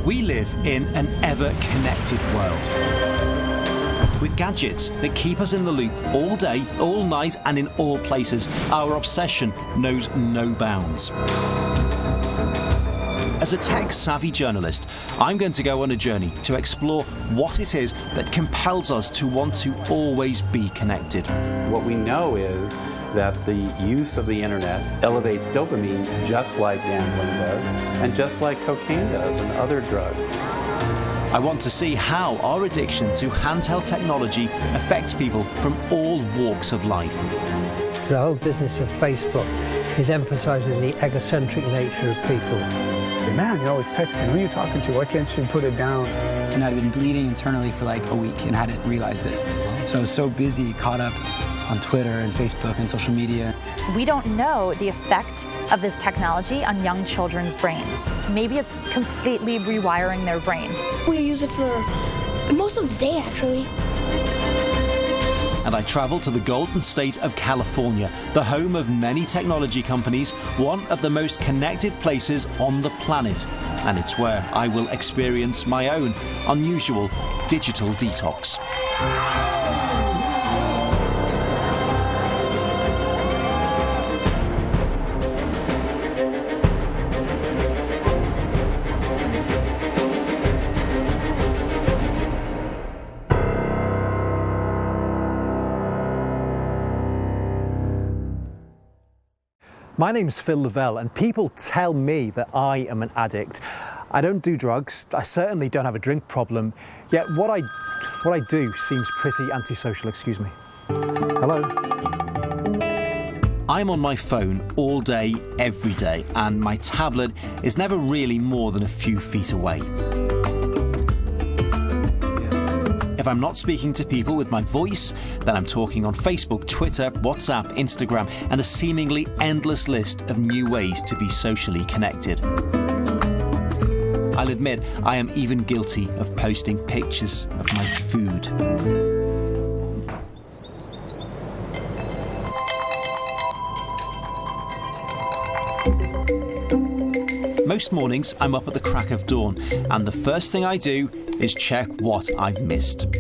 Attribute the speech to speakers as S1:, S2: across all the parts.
S1: We live in an ever-connected world, with gadgets that keep us in the loop all day, all night, and in all places. Our obsession knows no bounds. As a tech-savvy journalist, I'm going to go on a journey to explore what it is that compels us to want to always be connected.
S2: What we know is that the use of the internet elevates dopamine just like gambling does, and just like cocaine does and other drugs.
S1: I want to see how our addiction to handheld technology affects people from all walks of life.
S3: The whole business of Facebook is emphasising the egocentric nature of people.
S4: Man, you're always texting. Who are you talking to? Why can't you put it down?
S5: And I'd been bleeding internally for like a week and hadn't realized it. So I was so busy, caught up on Twitter and Facebook and social media.
S6: We don't know the effect of this technology on young children's brains. Maybe it's completely rewiring their brain.
S7: We use it for most of the day, actually.
S1: And I travel to the Golden State of California, the home of many technology companies, one of the most connected places on the planet. And it's where I will experience my own unusual digital detox.
S8: My name's Phil Lavelle, and people tell me that I am an addict. I don't do drugs, I certainly don't have a drink problem, yet what I do seems pretty antisocial, excuse me. Hello?
S1: I'm on my phone all day, every day, and my tablet is never really more than a few feet away. If I'm not speaking to people with my voice, then I'm talking on Facebook, Twitter, WhatsApp, Instagram, and a seemingly endless list of new ways to be socially connected. I'll admit I am even guilty of posting pictures of my food. Most mornings I'm up at the crack of dawn, and the first thing I do is check what I've missed.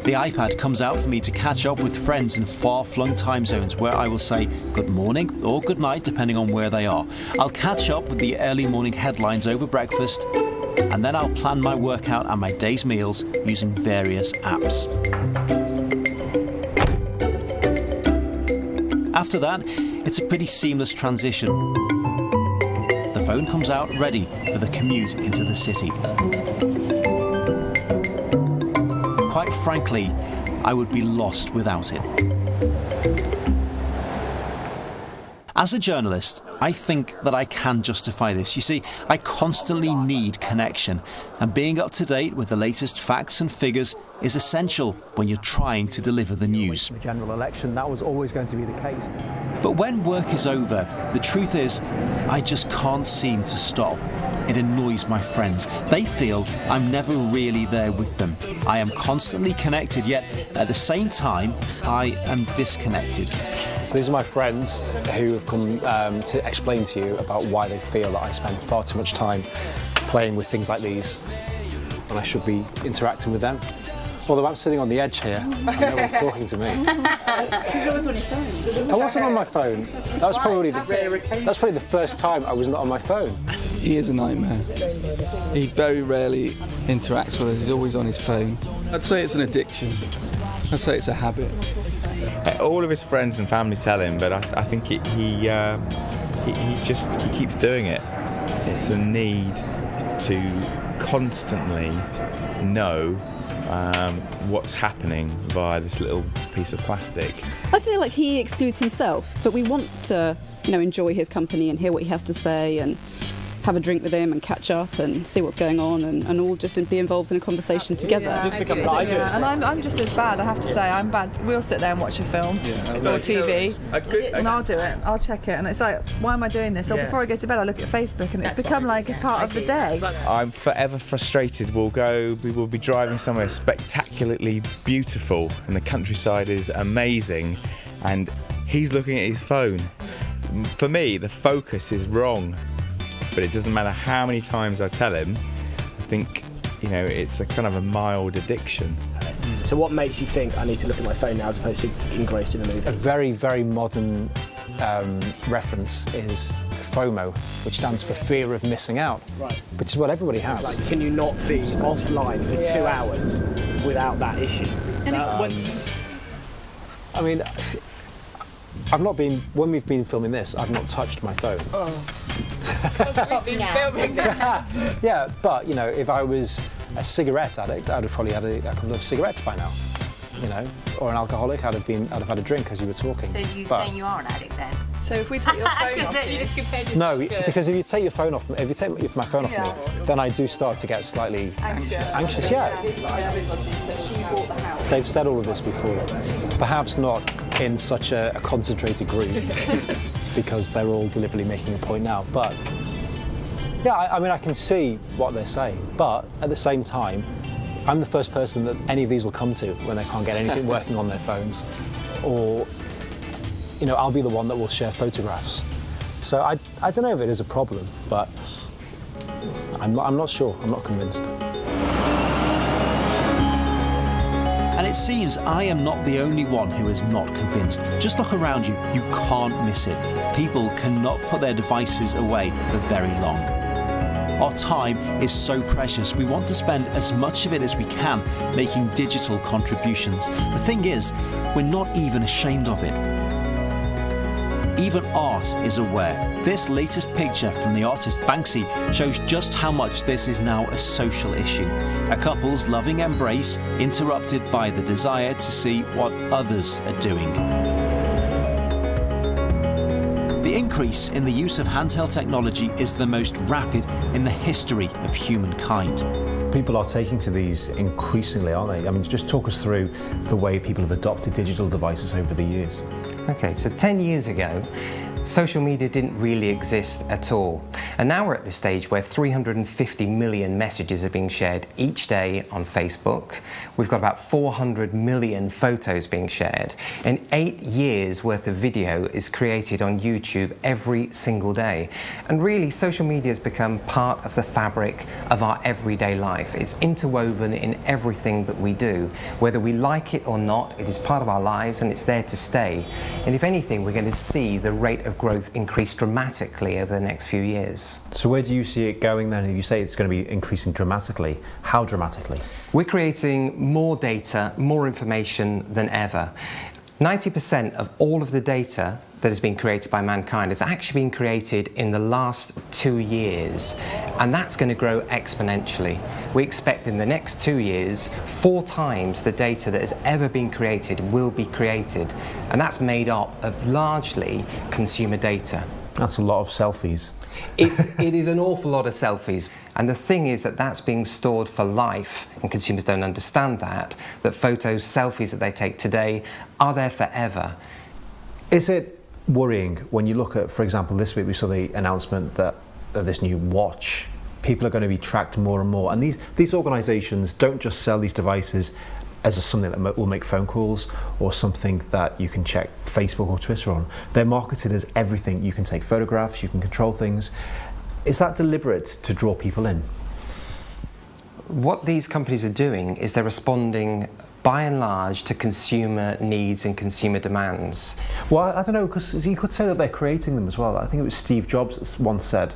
S1: The iPad comes out for me to catch up with friends in far-flung time zones where I will say good morning or good night depending on where they are. I'll catch up with the early morning headlines over breakfast, and then I'll plan my workout and my day's meals using various apps. After that, it's a pretty seamless transition. The phone comes out ready for the commute into the city. Quite frankly, I would be lost without it. As a journalist, I think that I can justify this. You see, I constantly need connection, and being up to date with the latest facts and figures is essential when you're trying to deliver the news.
S8: The general election, that was always going to be the case.
S1: But when work is over, the truth is, I just can't seem to stop. It annoys my friends. They feel I'm never really there with them. I am constantly connected, yet at the same time, I am disconnected.
S9: So these are my friends who have come to explain to you about why they feel that I spend far too much time playing with things like these, and I should be interacting with them. Although I'm sitting on the edge here, and no one's talking to me.
S10: You're always on your phone.
S9: I wasn't on my phone. That was probably the first time I was not on my phone.
S11: He is a nightmare. He very rarely interacts with us. He's always on his phone. I'd say it's an addiction. I'd say it's a habit.
S12: All of his friends and family tell him, but I think he keeps doing it. It's a need to constantly know what's happening via this little piece of plastic.
S10: I feel like he excludes himself, but we want to, enjoy his company and hear what he has to say, and have a drink with him and catch up and see what's going on and all just be involved in a conversation together.
S13: And I'm just as bad, I have to say. I'm bad. We'll sit there and watch a film or TV, and I'll do it. I'll check it, and it's like, why am I doing this? Or before I go to bed, I look at Facebook, and it's become like a part of the day.
S12: I'm forever frustrated. We will be driving somewhere spectacularly beautiful, and the countryside is amazing, and he's looking at his phone. For me, the focus is wrong, but it doesn't matter how many times I tell him. I think, it's a kind of a mild addiction.
S14: So what makes you think I need to look at my phone now as opposed to engrossed in the movie?
S4: A very, very modern reference is FOMO, which stands for fear of missing out, which is what everybody has.
S14: Can you not be offline for 2 hours without that issue?
S4: I mean, when we've been filming this, I've not touched my phone.
S13: We've been filming that.
S4: Yeah, but if I was a cigarette addict, I'd have probably had a couple of cigarettes by now, or an alcoholic, I'd have had a drink as you were talking.
S15: So you're saying you are an addict then?
S13: So if we take your phone off you just compared it
S4: No, because if you take your phone off, if you take my phone off me, then I do start to get slightly anxious. Yeah. They've said all of this before, perhaps not in such a concentrated group, because they're all deliberately making a point now. But yeah, I mean, I can see what they're saying, but at the same time, I'm the first person that any of these will come to when they can't get anything working on their phones, or I'll be the one that will share photographs. So I don't know if it is a problem, but I'm not sure. I'm not convinced.
S1: And it seems I am not the only one who is not convinced. Just look around you. You can't miss it. People cannot put their devices away for very long. Our time is so precious. We want to spend as much of it as we can making digital contributions. The thing is, we're not even ashamed of it. Even art is aware. This latest picture from the artist Banksy shows just how much this is now a social issue. A couple's loving embrace interrupted by the desire to see what others are doing. The increase in the use of handheld technology is the most rapid in the history of humankind.
S8: People are taking to these increasingly, aren't they? I mean, just talk us through the way people have adopted digital devices over the years.
S16: Okay, so 10 years ago, social media didn't really exist at all. And now we're at the stage where 350 million messages are being shared each day on Facebook. We've got about 400 million photos being shared. And 8 years worth of video is created on YouTube every single day. And really, social media has become part of the fabric of our everyday life. It's interwoven in everything that we do. Whether we like it or not, it is part of our lives and it's there to stay. And if anything, we're going to see the rate of growth increase dramatically over the next few years.
S8: So where do you see it going then? If you say it's going to be increasing dramatically, how dramatically?
S16: We're creating more data, more information than ever. 90% of all of the data that has been created by mankind has actually been created in the last 2 years, and that's going to grow exponentially. We expect in the next 2 years, 4 times the data that has ever been created will be created, and that's made up of largely consumer data.
S8: That's a lot of selfies.
S16: It is an awful lot of selfies. And the thing is that that's being stored for life, and consumers don't understand that photos, selfies that they take today are there forever.
S8: Is it worrying when you look at, for example, this week we saw the announcement that of this new watch, people are going to be tracked more and more, and these organisations don't just sell these devices as something that will make phone calls or something that you can check Facebook or Twitter on. They're marketed as everything. You can take photographs, you can control things. Is that deliberate to draw people in?
S16: What these companies are doing is they're responding by and large to consumer needs and consumer demands.
S8: Well, I don't know, because you could say that they're creating them as well. I think it was Steve Jobs that once said,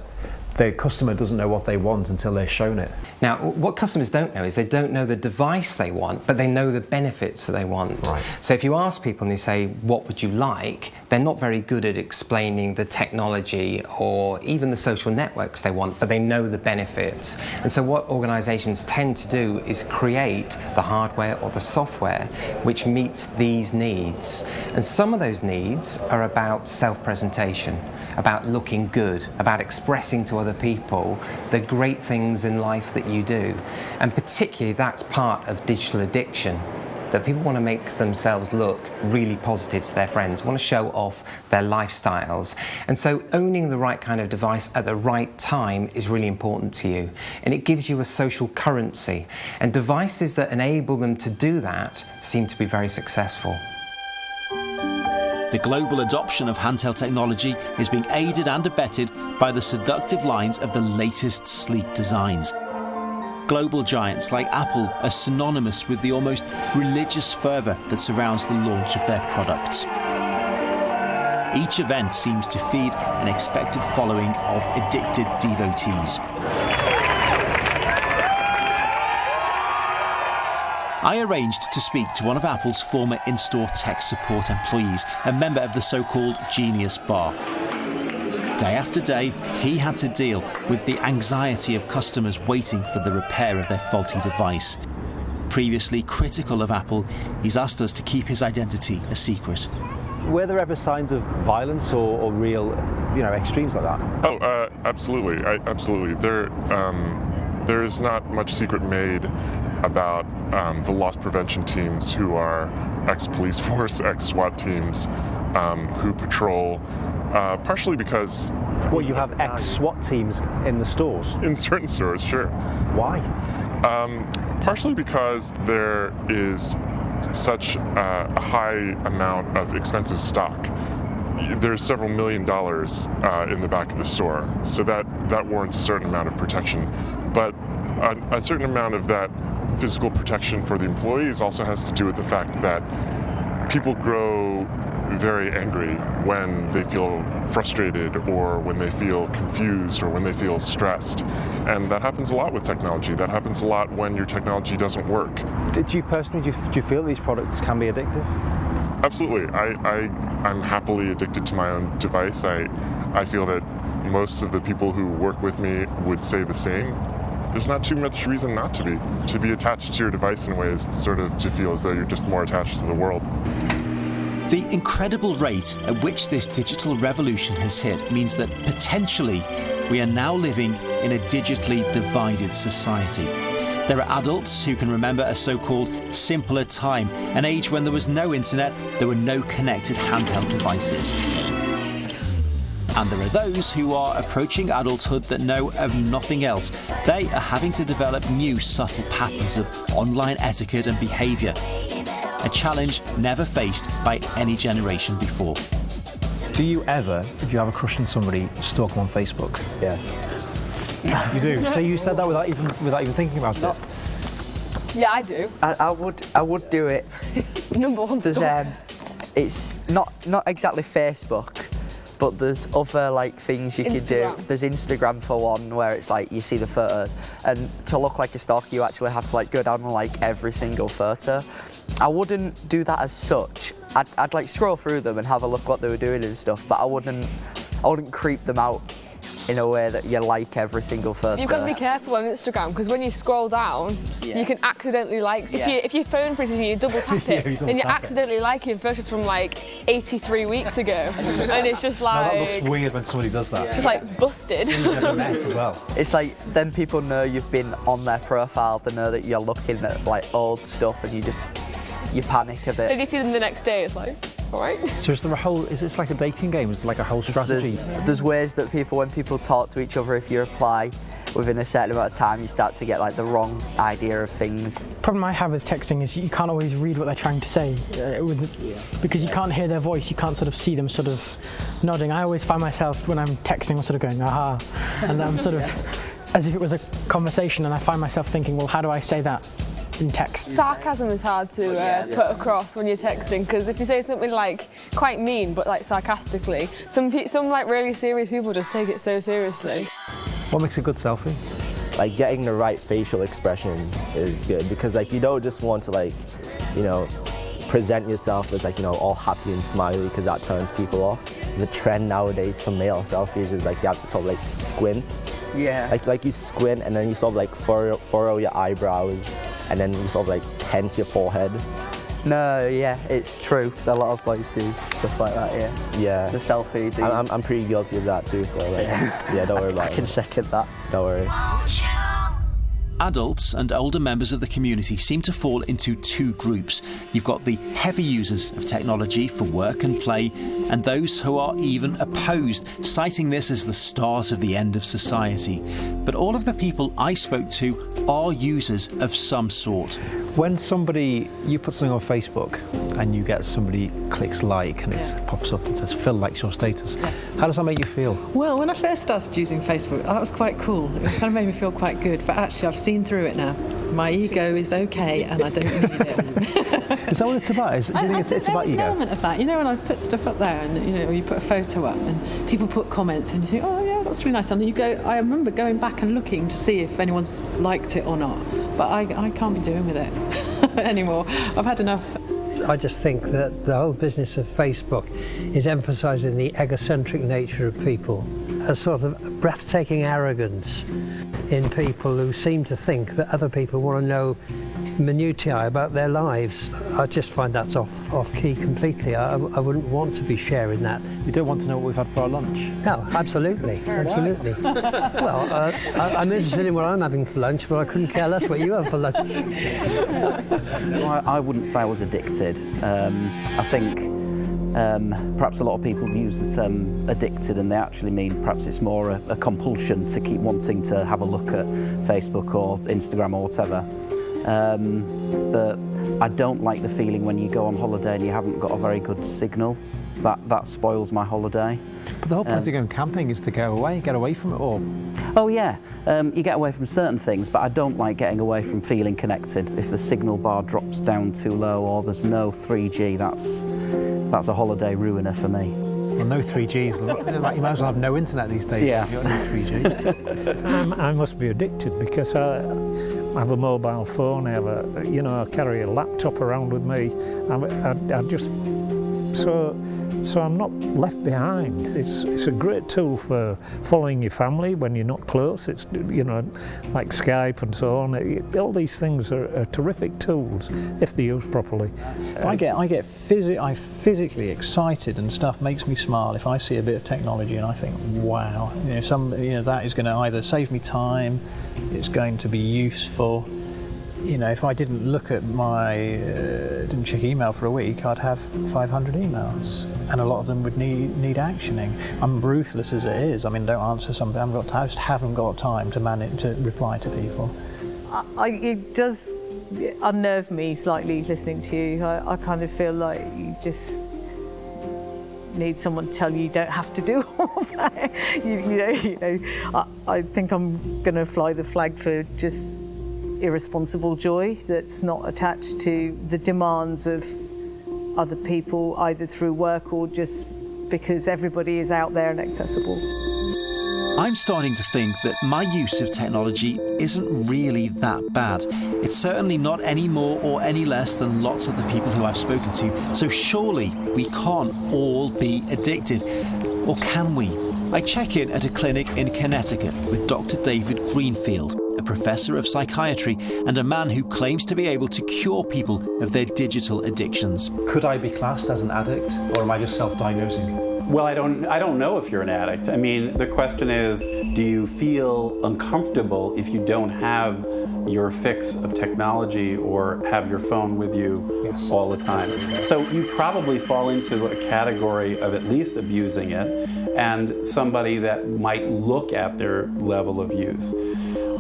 S8: the customer doesn't know what they want until they're shown it.
S16: Now, what customers don't know is they don't know the device they want, but they know the benefits that they want.
S8: Right.
S16: So if you ask people and they say, what would you like? they're not very good at explaining the technology or even the social networks they want, but they know the benefits. And so what organisations tend to do is create the hardware or the software which meets these needs. And some of those needs are about self-presentation, about looking good, about expressing to other people the great things in life that you do. And particularly that's part of digital addiction, that people want to make themselves look really positive to their friends, want to show off their lifestyles. And so owning the right kind of device at the right time is really important to you. And it gives you a social currency. And devices that enable them to do that seem to be very successful.
S1: The global adoption of handheld technology is being aided and abetted by the seductive lines of the latest sleek designs. Global giants like Apple are synonymous with the almost religious fervour that surrounds the launch of their products. Each event seems to feed an expected following of addicted devotees. I arranged to speak to one of Apple's former in-store tech support employees, a member of the so-called Genius Bar. Day after day, he had to deal with the anxiety of customers waiting for the repair of their faulty device. Previously critical of Apple, he's asked us to keep his identity a secret.
S8: Were there ever signs of violence or real, extremes like that?
S17: Oh, absolutely. Absolutely. There is not much secret made about the loss prevention teams who are ex-police force, ex-SWAT teams who patrol. Partially because...
S8: Well, you have ex-SWAT teams in the stores?
S17: In certain stores, sure.
S8: Why?
S17: Partially because there is such a high amount of expensive stock. There's several $1 million in the back of the store, so that warrants a certain amount of protection. But a certain amount of that physical protection for the employees also has to do with the fact that people grow very angry when they feel frustrated or when they feel confused or when they feel stressed. And that happens a lot with technology. That happens a lot when your technology doesn't work.
S8: Did you personally, do you feel these products can be addictive?
S17: Absolutely. I'm happily addicted to my own device. I feel that most of the people who work with me would say the same. There's not too much reason not to be. To be attached to your device in ways sort of to feel as though you're just more attached to the world.
S1: The incredible rate at which this digital revolution has hit means that potentially we are now living in a digitally divided society. There are adults who can remember a so-called simpler time, an age when there was no internet, there were no connected handheld devices. And there are those who are approaching adulthood that know of nothing else. They are having to develop new subtle patterns of online etiquette and behaviour. A challenge never faced by any generation before.
S8: Do you ever, if you have a crush on somebody, stalk them on Facebook?
S14: Yes.
S8: You do? So you said that without even thinking about it?
S13: Yeah, I do.
S18: I would do it.
S13: Number one stuff.
S18: It's not exactly Facebook, but there's other things you could do. There's Instagram for one, where it's you see the photos, and to look like a stalker you actually have to go down on every single photo. I wouldn't do that as such. I'd scroll through them and have a look what they were doing and stuff, but I wouldn't creep them out in a way that you like every single photo.
S19: You've got to be careful on Instagram, because when you scroll down, you can accidentally if your phone freezes you, double tap it, and you're accidentally liking photos from 83 weeks ago, and it's just
S8: that looks weird when somebody does that.
S19: Just busted.
S8: As well.
S18: It's then people know you've been on their profile, they know that you're looking at old stuff, and you panic a bit.
S19: Did you see them the next day? It's all right.
S8: So is this like a dating game? Is there a whole strategy?
S18: There's ways that when people talk to each other, if you reply within a certain amount of time, you start to get the wrong idea of things.
S20: The problem I have with texting is you can't always read what they're trying to say, because you can't hear their voice, you can't sort of see them sort of nodding. I always find myself, when I'm texting, I'm sort of going, aha, and I'm sort of, as if it was a conversation, and I find myself thinking, well, how do I say that in text?
S19: Sarcasm is hard to put across when you're texting, because if you say something quite mean but sarcastically, some really serious people just take it so seriously.
S8: What makes a good selfie?
S14: Getting the right facial expression is good, because you don't just want to present yourself as like, you know, all happy and smiley, because that turns people off. The trend nowadays for male selfies is like you have to sort of like squint.
S18: Yeah.
S14: Like you squint and then you sort of like furrow your eyebrows and then you sort of like tense your forehead.
S18: No, yeah, it's true. A lot of boys do stuff like that, yeah.
S14: Yeah.
S18: The selfie.
S14: I'm pretty guilty of that too, so like, yeah, don't worry about it.
S18: I can second that.
S14: Don't worry.
S1: Adults and older members of the community seem to fall into two groups. You've got the heavy users of technology for work and play, and those who are even opposed, citing this as the start of the end of society. But all of the people I spoke to are users of some sort.
S8: When you put something on Facebook and you get somebody clicks like and it pops up and says Phil likes your status, how does that make you feel?
S13: Well, when I first started using Facebook, that was quite cool. It kind of made me feel quite good, but actually I've seen through it now. My ego is okay and I don't need it.
S8: Is that what it's about? Do you think it's about ego?
S13: There's an element of that. You know, when I put stuff up there and, you know, you put a photo up and people put comments and you think, oh yeah, that's really nice. And I remember going back and looking to see if anyone's liked it or not. But I can't be doing with it anymore. I've had enough.
S3: I just think that the whole business of Facebook is emphasising the egocentric nature of people, a sort of breathtaking arrogance in people who seem to think that other people want to know minutiae about their lives. I just find that's off key completely. I wouldn't want to be sharing that.
S8: You don't want to know what we've had for our lunch?
S3: No, absolutely, absolutely. Well, I'm interested in what I'm having for lunch, but I couldn't care less what you have for lunch.
S21: Well, I wouldn't say I was addicted. I think perhaps a lot of people use the term addicted and they actually mean perhaps it's more a compulsion to keep wanting to have a look at Facebook or Instagram or whatever. But I don't like the feeling when you go on holiday and you haven't got a very good signal. That spoils my holiday.
S8: But the whole point of going camping is to get away from it all.
S21: Oh yeah, you get away from certain things, but I don't like getting away from feeling connected. If the signal bar drops down too low or there's no 3G, that's a holiday ruiner for me.
S8: Well, no 3Gs, you might as well have no internet these days.
S21: Yeah.
S8: If you've got no 3G.
S22: I must be addicted because I have a mobile phone. I carry a laptop around with me. I just so I'm not left behind. It's a great tool for following your family when you're not close. It's like Skype and so on. All these things are terrific tools if they're used properly.
S23: I physically excited and stuff makes me smile if I see a bit of technology and I think, wow, that is going to either save me time, it's going to be useful. If I didn't look at didn't check email for a week, I'd have 500 emails, and a lot of them would need actioning. I'm ruthless as it is. I mean, don't answer something. I just haven't got time to reply to people.
S24: It does unnerve me slightly listening to you. I kind of feel like you just need someone to tell you don't have to do all that. I think I'm going to fly the flag for just irresponsible joy that's not attached to the demands of other people, either through work or just because everybody is out there and accessible.
S1: I'm starting to think that my use of technology isn't really that bad. It's certainly not any more or any less than lots of the people who I've spoken to, so surely we can't all be addicted. Or can we? I check in at a clinic in Connecticut with Dr. David Greenfield, a professor of psychiatry and a man who claims to be able to cure people of their digital addictions.
S8: Could I be classed as an addict, or am I just self-diagnosing?
S2: Well, I don't know if you're an addict. I mean, the question is, do you feel uncomfortable if you don't have your fix of technology or have your phone with you all the time? So you probably fall into a category of at least abusing it and somebody that might look at their level of use.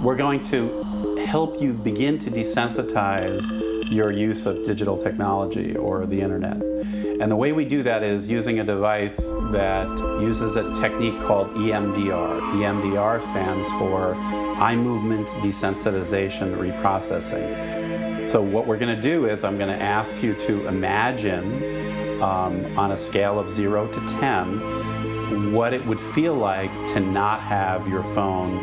S2: We're going to help you begin to desensitize your use of digital technology or the internet. And the way we do that is using a device that uses a technique called EMDR. EMDR stands for Eye Movement Desensitization Reprocessing. So what we're going to do is I'm going to ask you to imagine on a scale of 0 to 10 what it would feel like to not have your phone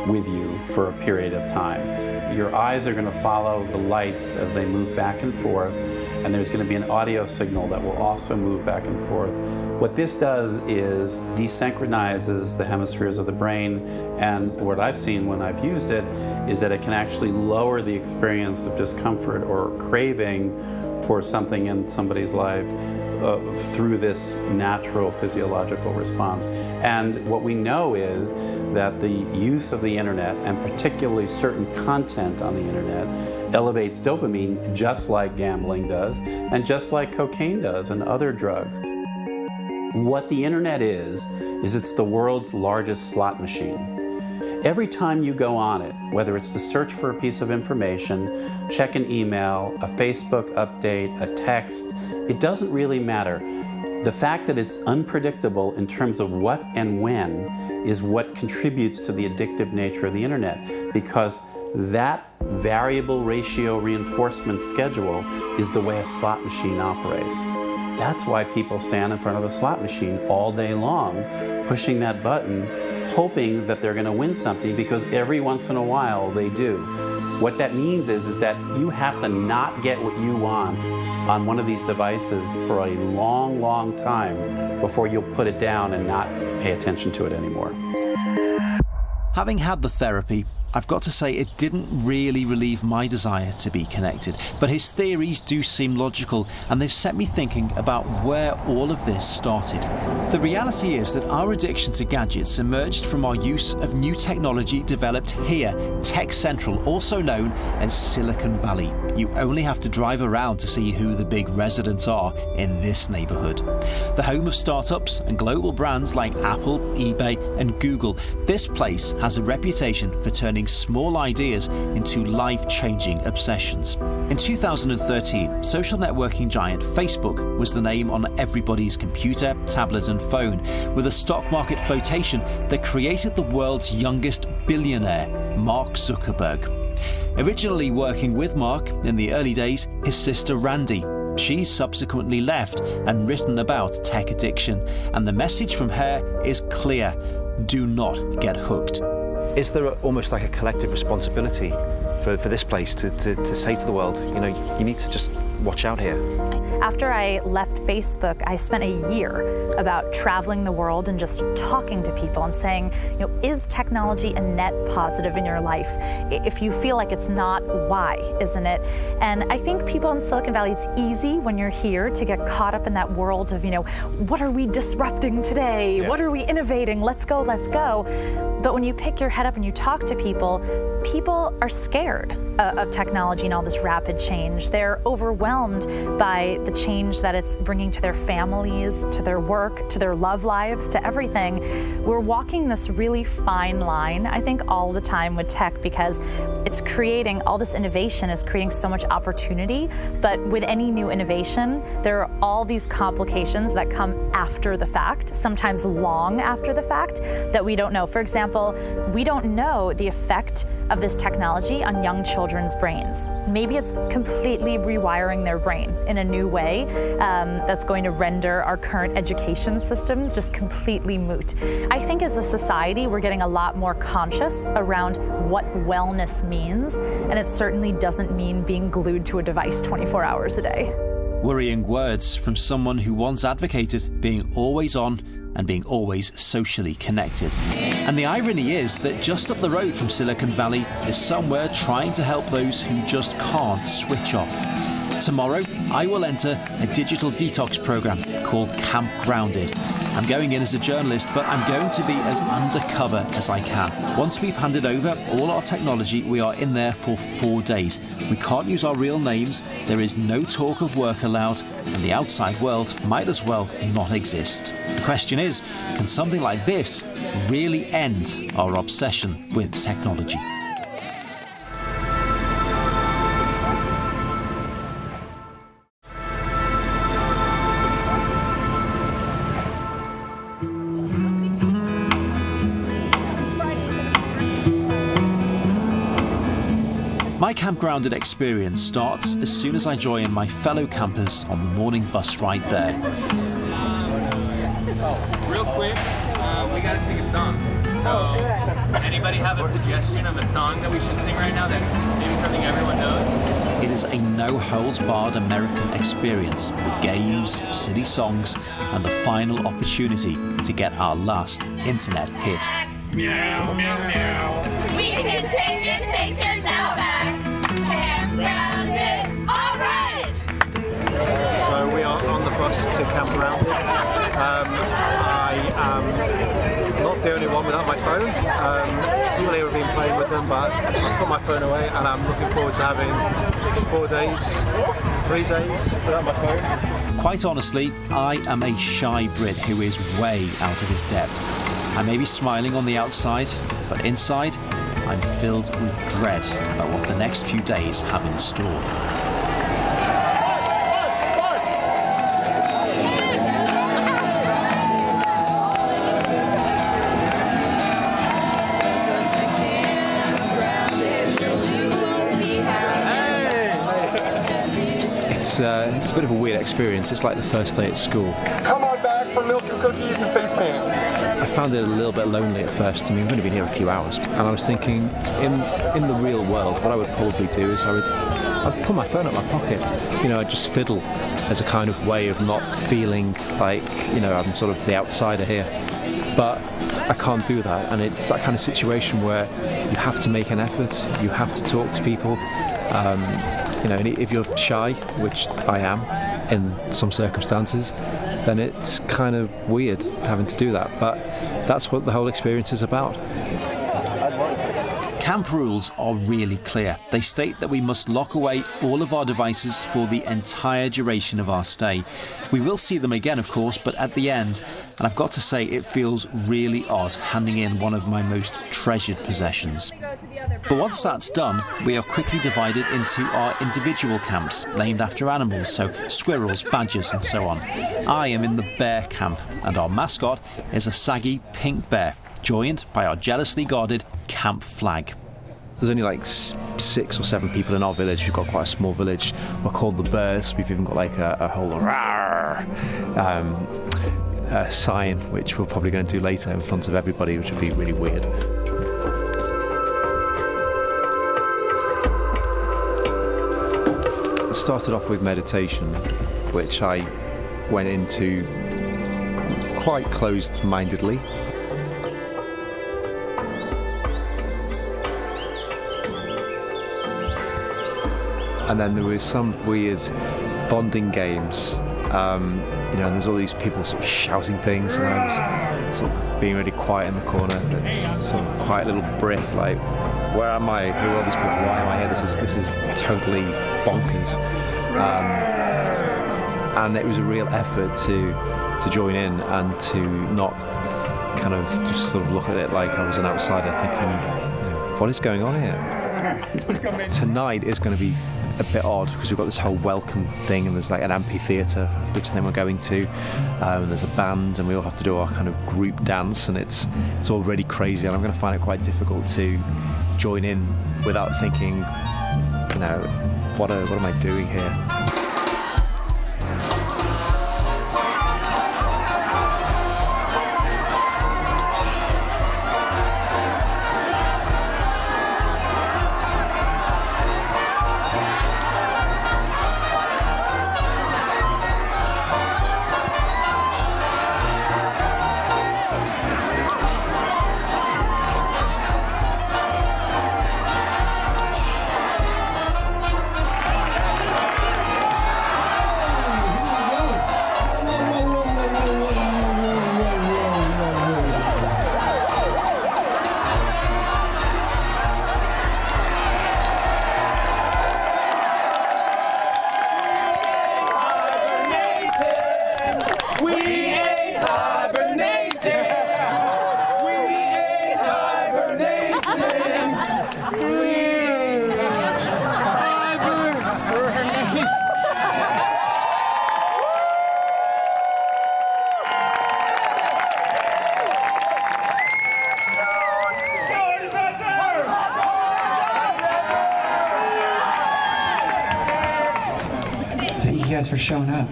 S2: with you for a period of time. Your eyes are going to follow the lights as they move back and forth, and there's going to be an audio signal that will also move back and forth. What this does is desynchronizes the hemispheres of the brain, and what I've seen when I've used it is that it can actually lower the experience of discomfort or craving for something in somebody's life through this natural physiological response. And what we know is that the use of the internet, and particularly certain content on the internet, elevates dopamine just like gambling does, and just like cocaine does and other drugs. What the internet is it's the world's largest slot machine. Every time you go on it, whether it's to search for a piece of information, check an email, a Facebook update, a text, it doesn't really matter. The fact that it's unpredictable in terms of what and when is what contributes to the addictive nature of the internet, because that variable ratio reinforcement schedule is the way a slot machine operates. That's why people stand in front of a slot machine all day long, pushing that button, hoping that they're going to win something, because every once in a while they do. What that means is that you have to not get what you want on one of these devices for a long, long time before you'll put it down and not pay attention to it anymore.
S1: Having had the therapy, I've got to say it didn't really relieve my desire to be connected, but his theories do seem logical, and they've set me thinking about where all of this started. The reality is that our addiction to gadgets emerged from our use of new technology developed here, Tech Central, also known as Silicon Valley. You only have to drive around to see who the big residents are in this neighborhood. The home of startups and global brands like Apple, eBay, and Google, this place has a reputation for turning small ideas into life-changing obsessions. In 2013, social networking giant Facebook was the name on everybody's computer, tablet and phone, with a stock market flotation that created the world's youngest billionaire, Mark Zuckerberg. Originally working with Mark in the early days, his sister Randy. She's subsequently left and written about tech addiction, and the message from her is clear: do not get hooked.
S8: Is there almost like a collective responsibility for this place to say to the world, you know, you need to just watch out here?
S5: After I left Facebook, I spent a year about traveling the world and just talking to people and saying, you know, is technology a net positive in your life? If you feel like it's not, why isn't it? And I think people in Silicon Valley, it's easy when you're here to get caught up in that world of, you know, what are we disrupting today? Yeah. What are we innovating? Let's go, let's go. But when you pick your head up and you talk to people, people are scared of technology and all this rapid change. They're overwhelmed by the change that it's bringing to their families, to their work, to their love lives, to everything. We're walking this really fine line, I think, all the time with tech, because it's creating, all this innovation is creating so much opportunity, but with any new innovation, there are all these complications that come after the fact, sometimes long after the fact, that we don't know. For example, we don't know the effect of this technology on young children's brains. Maybe it's completely rewiring their brain in a new way that's going to render our current education systems just completely moot. I think as a society, we're getting a lot more conscious around what wellness means, and it certainly doesn't mean being glued to a device 24 hours a day.
S1: Worrying words from someone who once advocated being always on and being always socially connected. And the irony is that just up the road from Silicon Valley is somewhere trying to help those who just can't switch off. Tomorrow, I will enter a digital detox program called Camp Grounded. I'm going in as a journalist, but I'm going to be as undercover as I can. Once we've handed over all our technology, we are in there for 4 days. We can't use our real names, there is no talk of work allowed, and the outside world might as well not exist. The question is, can something like this really end our obsession with technology? My Camp Grounded experience starts as soon as I join my fellow campers on the morning bus ride there.
S6: Real quick, we gotta sing a song. So, anybody have a suggestion of a song that we should sing right now that maybe something everyone knows?
S1: It is a no-holds-barred American experience with games, silly songs, and the final opportunity to get our last internet hit.
S7: Meow, meow, meow. We can take it now back. Campgrounded. All right.
S8: So we are on the bus to Campgrounded. I am not the only one without my phone. People here have been playing with them, but I put my phone away, and I'm looking forward to having 3 days without my phone.
S1: Quite honestly, I am a shy Brit who is way out of his depth. I may be smiling on the outside, but inside, I'm filled with dread about what the next few days have in store.
S9: It's a bit of a weird experience. It's like the first day at school.
S10: Come on back for milk and cookies and face paint.
S9: I found it a little bit lonely at first. I mean, we've only been here a few hours, and I was thinking, in the real world, what I would probably do is I'd put my phone in my pocket. You know, I'd just fiddle as a kind of way of not feeling like, you know, I'm sort of the outsider here. But I can't do that, and it's that kind of situation where you have to make an effort. You have to talk to people. You know, if you're shy, which I am in some circumstances, then it's kind of weird having to do that. But that's what the whole experience is about.
S1: Camp rules are really clear. They state that we must lock away all of our devices for the entire duration of our stay. We will see them again, of course, but at the end, and I've got to say it feels really odd handing in one of my most treasured possessions. But once that's done, we are quickly divided into our individual camps, named after animals, so squirrels, badgers and so on. I am in the bear camp, and our mascot is a saggy pink bear, joined by our jealously guarded camp flag.
S9: There's only like 6 or 7 people in our village. We've got quite a small village. We're called the Bears. We've even got like a whole sign, which we're probably going to do later in front of everybody, which would be really weird. I started off with meditation, which I went into quite closed-mindedly. And then there was some weird bonding games, you know, and there's all these people sort of shouting things, and I was sort of being really quiet in the corner, sort of quiet little Brit, like, where am I? Who are these people? Why am I here? This is totally bonkers. And it was a real effort to join in and to not kind of just sort of look at it like I was an outsider, thinking, you know, what is going on here? Tonight is going to be a bit odd because we've got this whole welcome thing, and there's like an amphitheatre which then we're going to, and there's a band, and we all have to do our kind of group dance, and it's all really crazy, and I'm going to find it quite difficult to join in without thinking, you know, what am I doing here?
S11: For showing up.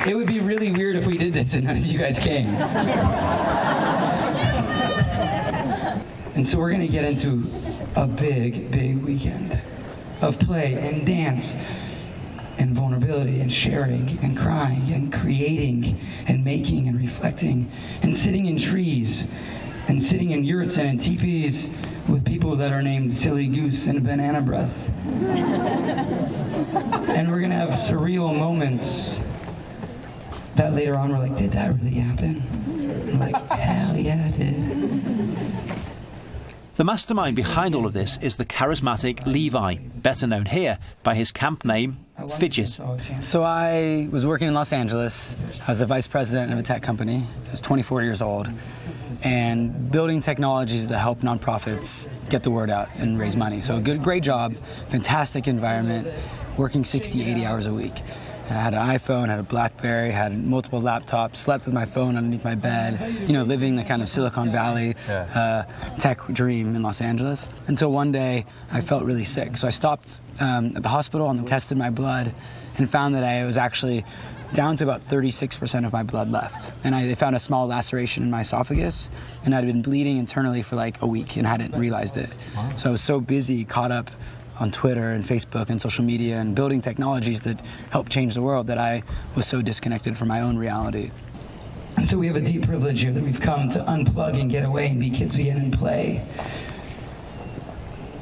S11: It would be really weird if we did this and none of you guys came. And so we're going to get into a big, big weekend of play and dance and vulnerability and sharing and crying and creating and making and reflecting and sitting in trees and sitting in yurts and in teepees with people that are named Silly Goose and Banana Breath. And we're going to have surreal moments that later on we're like, did that really happen? And we're like, hell yeah, it did.
S1: The mastermind behind all of this is the charismatic Levi, better known here by his camp name, Fidget.
S4: So I was working in Los Angeles. I was a vice president of a tech company. I was 24 years old. And building technologies that help nonprofits get the word out and raise money. So a great job, fantastic environment, working 60, 80 hours a week. I had an iPhone, had a BlackBerry, had multiple laptops, slept with my phone underneath my bed, you know, living the kind of Silicon Valley tech dream in Los Angeles. Until one day I felt really sick. So I stopped at the hospital and tested my blood and found that I was actually down to about 36% of my blood left. And they found a small laceration in my esophagus, and I'd been bleeding internally for like a week and hadn't realized it. So I was so busy, caught up on Twitter and Facebook and social media and building technologies that help change the world that I was so disconnected from my own reality.
S11: And so we have a deep privilege here that we've come to unplug and get away and be kids again and play.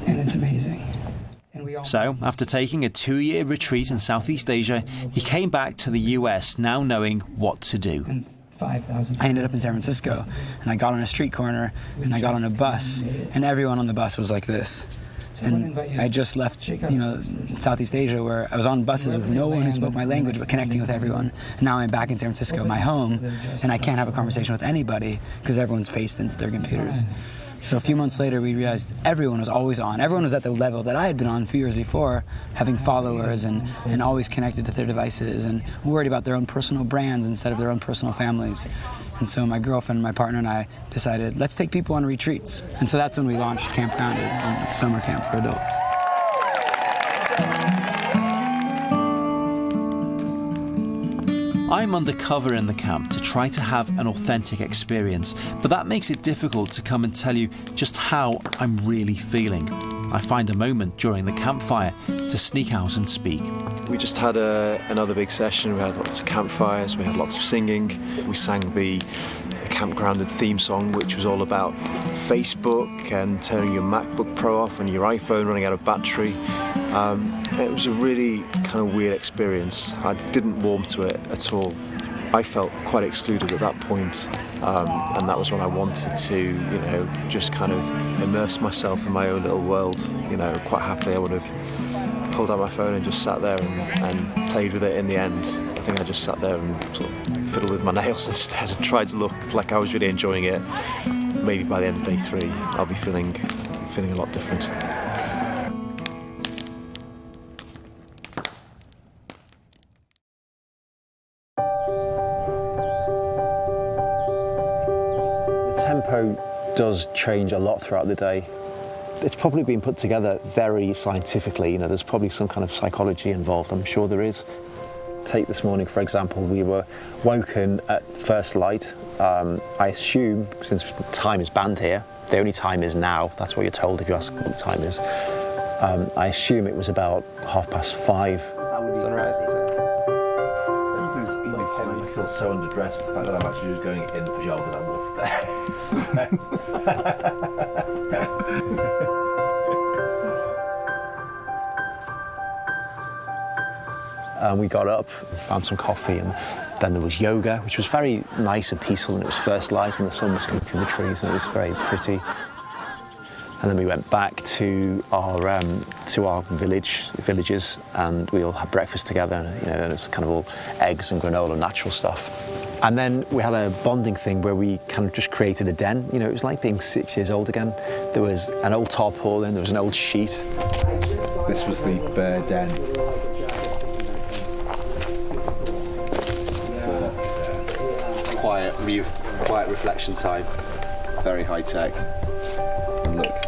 S11: And it's amazing.
S1: So, after taking a 2-year retreat in Southeast Asia, he came back to the US, now knowing what to do.
S11: I
S4: ended up in San Francisco, and I got on a street corner, and I got on a bus, and everyone on the bus was like this. And I just left, you know, Southeast Asia, where I was on buses with no one who spoke my language, but connecting with everyone. And now I'm back in San Francisco, my home, and I can't have a conversation with anybody because everyone's faced into their computers. So a few months later, we realized everyone was always on. Everyone was at the level that I had been on a few years before, having followers and always connected to their devices and worried about their own personal brands instead of their own personal families. And so my girlfriend, my partner, and I decided, let's take people on retreats. And so that's when we launched Camp Grounded, summer camp for adults.
S1: I'm undercover in the camp to try to have an authentic experience, but that makes it difficult to come and tell you just how I'm really feeling. I find a moment during the campfire to sneak out and speak.
S8: We just had another big session. We had lots of campfires, we had lots of singing. We sang the Camp Grounded theme song, which was all about Facebook and turning your MacBook Pro off and your iPhone running out of battery. It was a really kind of weird experience. I didn't warm to it at all. I felt quite excluded at that point, and that was when I wanted to, you know, just kind of immerse myself in my own little world. You know, quite happily I would have pulled out my phone and just sat there and played with it. In the end, I think I just sat there and sort of fiddled with my nails instead and tried to look like I was really enjoying it. Maybe by the end of day 3, I'll be feeling a lot different. Tempo does change a lot throughout the day. It's probably been put together very scientifically. You know, there's probably some kind of psychology involved. I'm sure there is. Take this morning, for example, we were woken at first light. I assume, since time is banned here, the only time is now. That's what you're told if you ask what the time is. I assume it was about 5:30.
S9: Sunrise. I feel so underdressed. The fact that I'm actually just going in pyjamas, I'm off
S8: And we got up, found some coffee, and then there was yoga, which was very nice and peaceful, and it was first light and the sun was coming through the trees and it was very pretty. And then we went back to our villages, and we all had breakfast together. You know, and it's kind of all eggs and granola, natural stuff. And then we had a bonding thing where we kind of just created a den. You know, it was like being 6 years old again. There was an old tarpaulin, there was an old sheet.
S9: This was the bear den. Quiet reflection time. Very high tech. And look,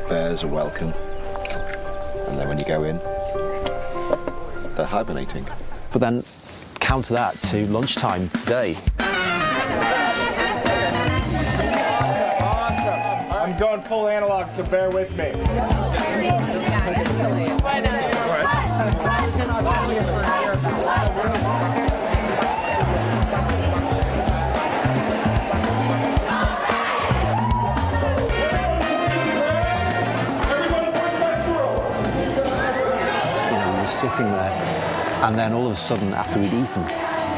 S9: bears are welcome. And then when you go in, they're hibernating.
S8: But then counter that to lunchtime today.
S10: Awesome. I'm I'm going full analog, so bear with me.
S8: Sitting there, and then all of a sudden, after we'd eaten,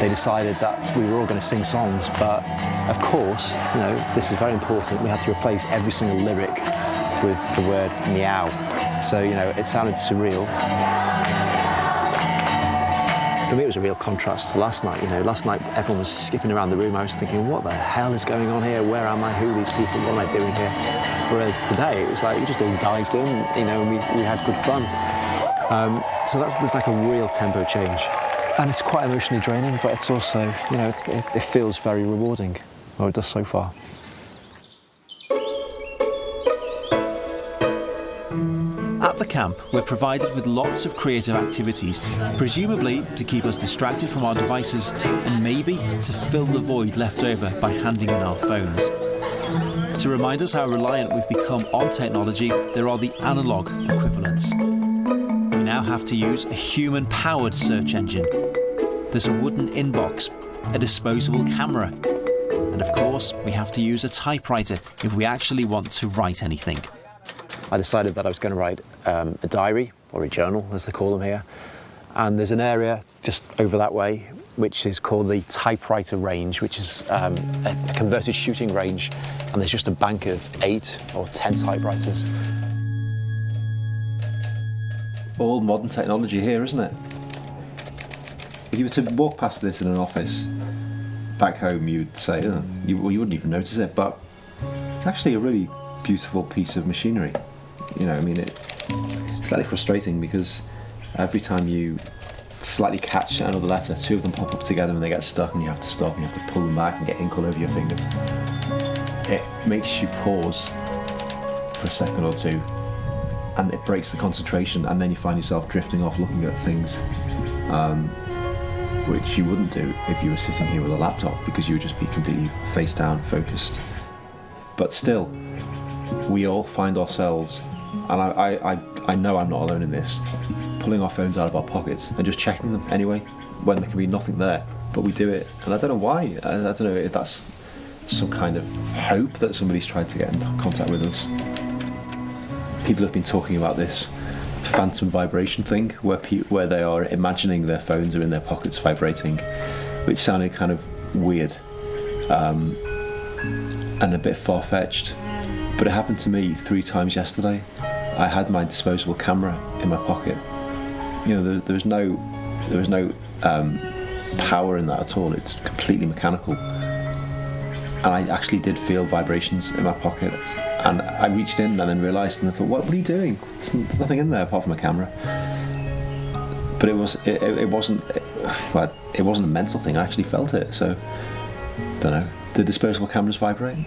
S8: they decided that we were all going to sing songs. But of course, you know, this is very important. We had to replace every single lyric with the word meow. So, you know, it sounded surreal. For me, it was a real contrast to last night. You know, last night everyone was skipping around the room. I was thinking, what the hell is going on here? Where am I? Who are these people? What am I doing here? Whereas today, it was like we just all dived in, you know, and we had good fun. So there's like a real tempo change. And it's quite emotionally draining, but it's also, you know, it feels very rewarding, or it does so far.
S1: At the camp, we're provided with lots of creative activities, presumably to keep us distracted from our devices and maybe to fill the void left over by handing in our phones. To remind us how reliant we've become on technology, there are the analogue equivalents. We now have to use a human-powered search engine. There's a wooden inbox, a disposable camera, and of course, we have to use a typewriter if we actually want to write anything.
S8: I decided that I was going to write a diary, or a journal, as they call them here. And there's an area just over that way, which is called the typewriter range, which is a converted shooting range. And there's just a bank of 8 or 10 typewriters.
S9: All modern technology here, isn't it? If you were to walk past this in an office back home, you'd say, oh, you wouldn't even notice it, but it's actually a really beautiful piece of machinery. You know, I mean, it's slightly frustrating because every time you slightly catch another letter, 2 of them pop up together and they get stuck and you have to stop and you have to pull them back and get ink all over your fingers. It makes you pause for a second or two and it breaks the concentration, and then you find yourself drifting off looking at things which you wouldn't do if you were sitting here with a laptop, because you would just be completely face down focused. But still, we all find ourselves, and I know I'm not alone in this, pulling our phones out of our pockets and just checking them anyway when there can be nothing there, but we do it, and I don't know why. I don't know if that's some kind of hope that somebody's tried to get in contact with us. People have been talking about this phantom vibration thing, where they are imagining their phones are in their pockets vibrating, which sounded kind of weird and a bit far-fetched, but it happened to me 3 times yesterday. I had my disposable camera in my pocket. You know, there was no power in that at all. It's completely mechanical, and I actually did feel vibrations in my pocket. And I reached in and then realised, and I thought, what are you doing? There's nothing in there apart from a camera. But it wasn't a mental thing. I actually felt it. So, don't know. Do disposable cameras vibrate?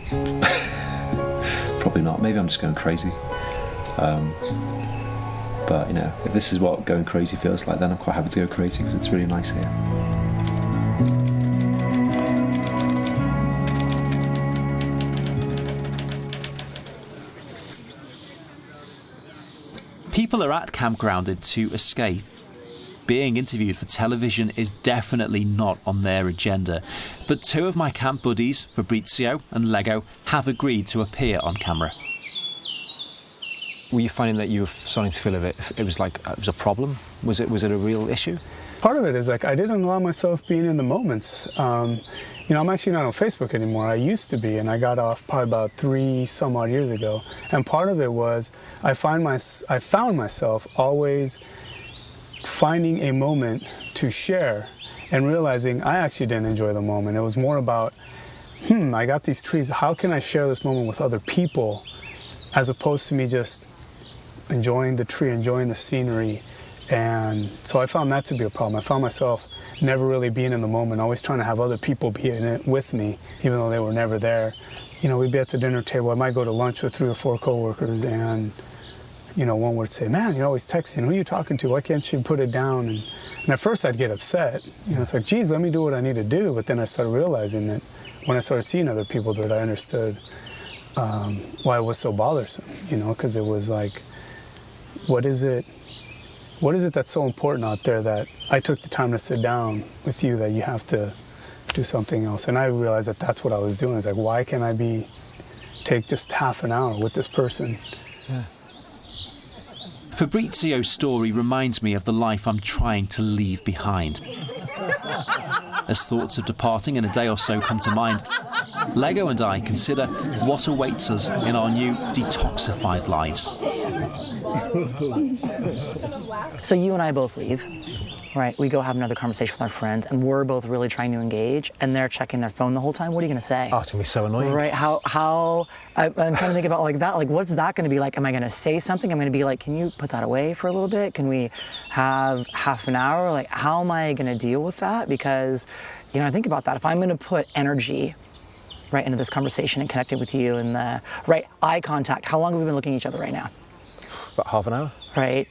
S9: Probably not. Maybe I'm just going crazy. But you know, if this is what going crazy feels like, then I'm quite happy to go crazy because it's really nice here.
S1: People are at Camp Grounded to escape. Being interviewed for television is definitely not on their agenda, but 2 of my camp buddies, Fabrizio and Lego, have agreed to appear on camera.
S8: Were you finding that you were starting to feel it was a problem? Was it a real issue?
S12: Part of it is like I didn't allow myself being in the moments. You know, I'm actually not on Facebook anymore. I used to be, and I got off probably about 3 some odd years ago. And part of it was I found myself always finding a moment to share and realizing I actually didn't enjoy the moment. It was more about, I got these trees. How can I share this moment with other people, as opposed to me just enjoying the tree, enjoying the scenery. And so I found that to be a problem. I found myself never really being in the moment, always trying to have other people be in it with me, even though they were never there. You know, we'd be at the dinner table. I might go to lunch with 3 or 4 coworkers, and, you know, one would say, man, you're always texting. Who are you talking to? Why can't you put it down? And at first I'd get upset. You know, it's like, geez, let me do what I need to do. But then I started realizing that when I started seeing other people that I understood why it was so bothersome, you know, because it was like, what is it that's so important out there that I took the time to sit down with you that you have to do something else? And I realized that that's what I was doing. It's like, why can't I take just half an hour with this person?
S23: Yeah.
S1: Fabrizio's story reminds me of the life I'm trying to leave behind. As thoughts of departing in a day or so come to mind, Lego and I consider what awaits us in our new detoxified lives.
S15: So you and I both leave, right? We go have another conversation with our friends, and we're both really trying to engage, and they're checking their phone the whole time. What are you going to say?
S23: Oh, it's going to be so annoying.
S15: Right, I'm trying to think about like that. Like, what's that going to be like? Am I going to say something? I'm going to be like, can you put that away for a little bit? Can we have half an hour? Like, how am I going to deal with that? Because, you know, I think about that. If I'm going to put energy right into this conversation and connecting with you and the right eye contact, how long have we been looking at each other right now?
S23: About half an hour.
S15: Right,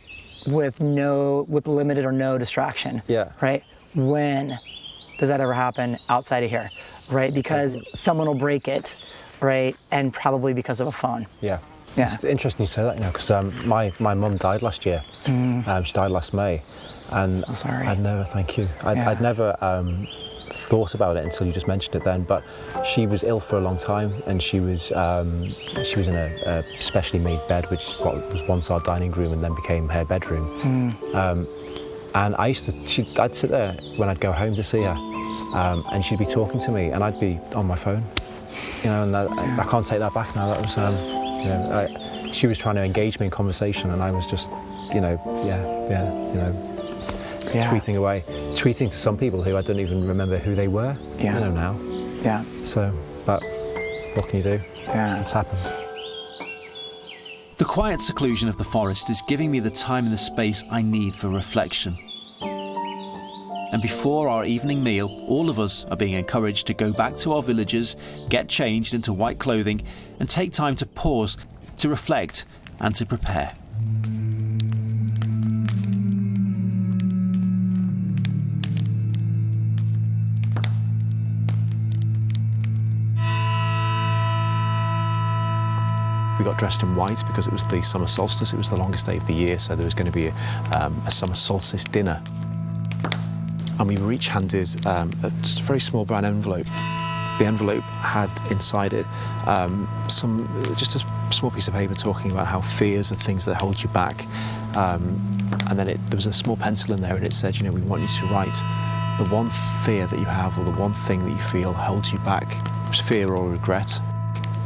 S15: with limited or no distraction.
S23: Yeah.
S15: Right. When does that ever happen outside of here? Right, because someone will break it, right, and probably because of a phone.
S23: Yeah.
S15: Yeah.
S23: It's interesting you say that, you know, because my mum died last year. She died last May, and
S15: so sorry.
S23: I'd never thought about it until you just mentioned it then. But she was ill for a long time, and she was in a specially made bed, which was once our dining room and then became her bedroom. And I'd sit there when I'd go home to see her, and she'd be talking to me, and I'd be on my phone, you know. And I can't take that back now. That was, you know, she was trying to engage me in conversation, and I was just, you know, tweeting away, tweeting to some people who I don't even remember who they were, you know, now.
S15: Yeah.
S23: So, but what can you do?
S15: Yeah.
S23: It's happened.
S1: The quiet seclusion of the forest is giving me the time and the space I need for reflection. And before our evening meal, all of us are being encouraged to go back to our villages, get changed into white clothing, and take time to pause, to reflect, and to prepare.
S9: We got dressed in white because it was the summer solstice. It was the longest day of the year, so there was going to be a summer solstice dinner. And we were each handed just a very small brown envelope. The envelope had inside it just a small piece of paper talking about how fears are things that hold you back. And then there was a small pencil in there, and it said, you know, we want you to write the one fear that you have, or the one thing that you feel holds you back, fear or regret,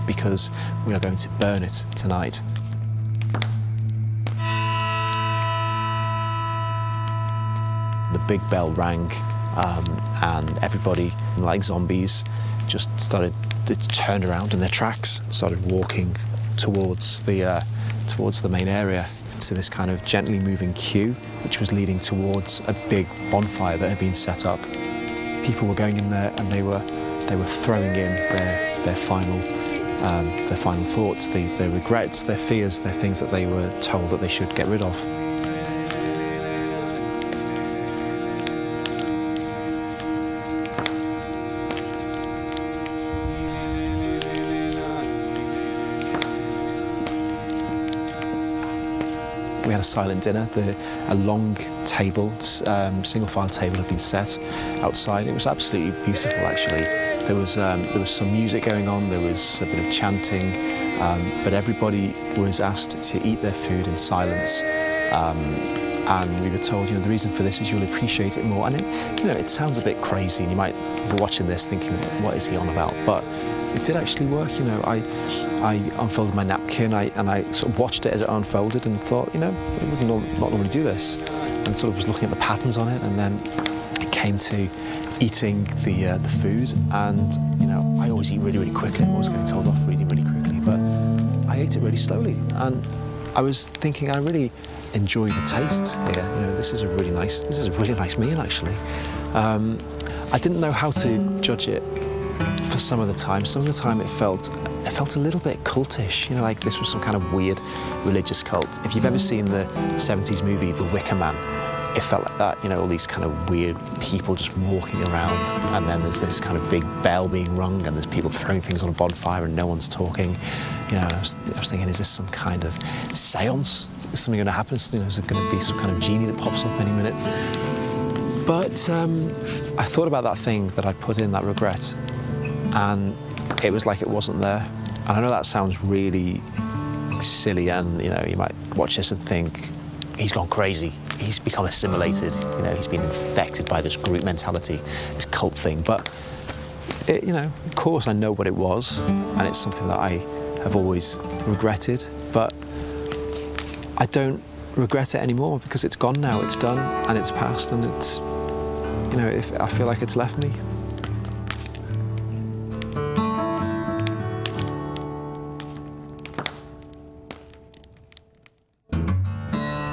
S9: because we are going to burn it tonight. The big bell rang, and everybody, like zombies, just turned around in their tracks, started walking towards the main area, to this kind of gently moving queue, which was leading towards a big bonfire that had been set up. People were going in there, and they were throwing in their final thoughts, their regrets, their fears, their things that they were told that they should get rid of. We had a silent dinner. A long table, single file table had been set outside. It was absolutely beautiful, actually. There was some music going on, there was a bit of chanting, but everybody was asked to eat their food in silence. And we were told, you know, the reason for this is you'll appreciate it more. And it sounds a bit crazy, and you might be watching this thinking, what is he on about? But it did actually work. You know, I unfolded my napkin, and I sort of watched it as it unfolded, and thought, you know, I would not normally do this, and sort of was looking at the patterns on it, and then it came to eating the food. And you know, I always eat really, really quickly. I'm always getting told off for eating really quickly, but I ate it really slowly, and I was thinking, I really enjoy the taste here. You know, this is a really nice meal, actually. I didn't know how to judge it for some of the time. Some of the time it felt a little bit cultish, you know, like this was some kind of weird religious cult. If you've ever seen the 70s movie The Wicker Man,
S16: it felt like that, you know, all these kind of weird people just walking around, and then there's this kind of big bell being rung, and there's people throwing things on a bonfire and no one's talking. You know, I was thinking, is this some kind of seance? Is something going to happen? You know, is it going to be some kind of genie that pops up any minute? But I thought about that thing that I put in, that regret, and it was like it wasn't there. And I know that sounds really silly, and, you know, you might watch this and think, he's gone crazy. He's become assimilated. You know, he's been infected by this group mentality, this cult thing. But, you know, of course I know what it was, and it's something that I have always regretted, but I don't regret it anymore because it's gone now, it's done, and it's past, and it's, you know, I feel like it's left me.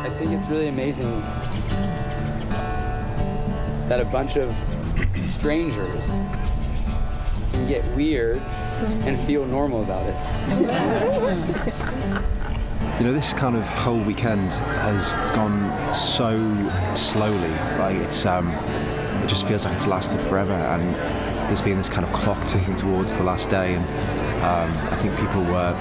S6: I think it's really amazing that a bunch of strangers can get weird and feel normal about it.
S9: You know, this kind of whole weekend has gone so slowly. Like it just feels like it's lasted forever, and there's been this kind of clock ticking towards the last day, and I think people were,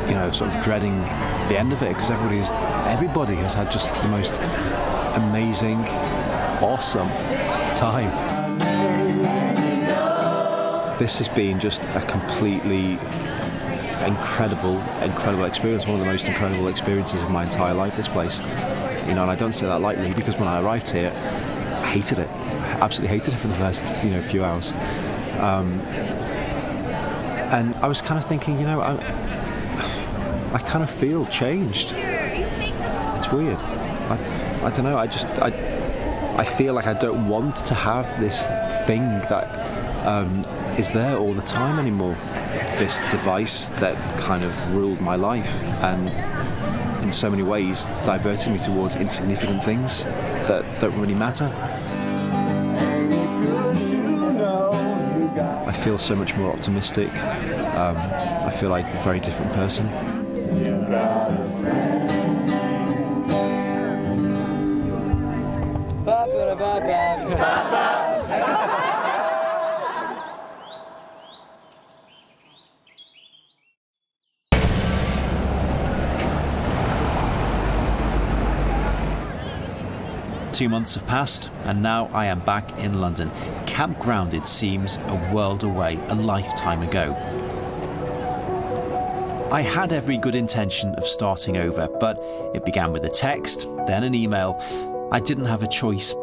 S9: you know, sort of dreading the end of it because everybody has had just the most amazing, awesome time. This has been just a completely incredible experience, one of the most incredible experiences of my entire life, this place. You know, and I don't say that lightly because when I arrived here, I hated it. I absolutely hated it for the first, you know, few hours. And I was kind of thinking, you know, I kind of feel changed. It's weird. I don't know, I feel like I don't want to have this thing that is there all the time anymore. This device that kind of ruled my life and in so many ways diverted me towards insignificant things that don't really matter. I feel so much more optimistic. I feel like a very different person.
S1: Two months have passed, and now I am back in London. Camp Grounded seems a world away, a lifetime ago. I had every good intention of starting over, but it began with a text, then an email. I didn't have a choice.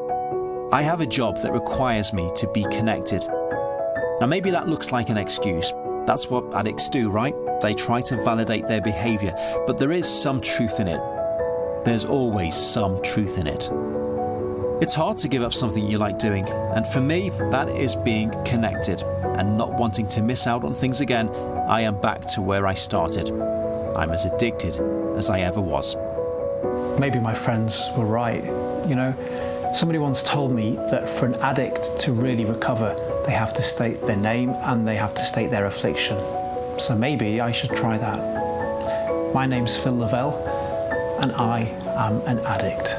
S1: I have a job that requires me to be connected. Now, maybe that looks like an excuse. That's what addicts do, right? They try to validate their behaviour, but there is some truth in it. There's always some truth in it. It's hard to give up something you like doing, and for me, that is being connected and not wanting to miss out on things again. I am back to where I started. I'm as addicted as I ever was.
S8: Maybe my friends were right. You know, somebody once told me that for an addict to really recover, they have to state their name and they have to state their affliction. So maybe I should try that. My name's Phil Lavelle, and I am an addict.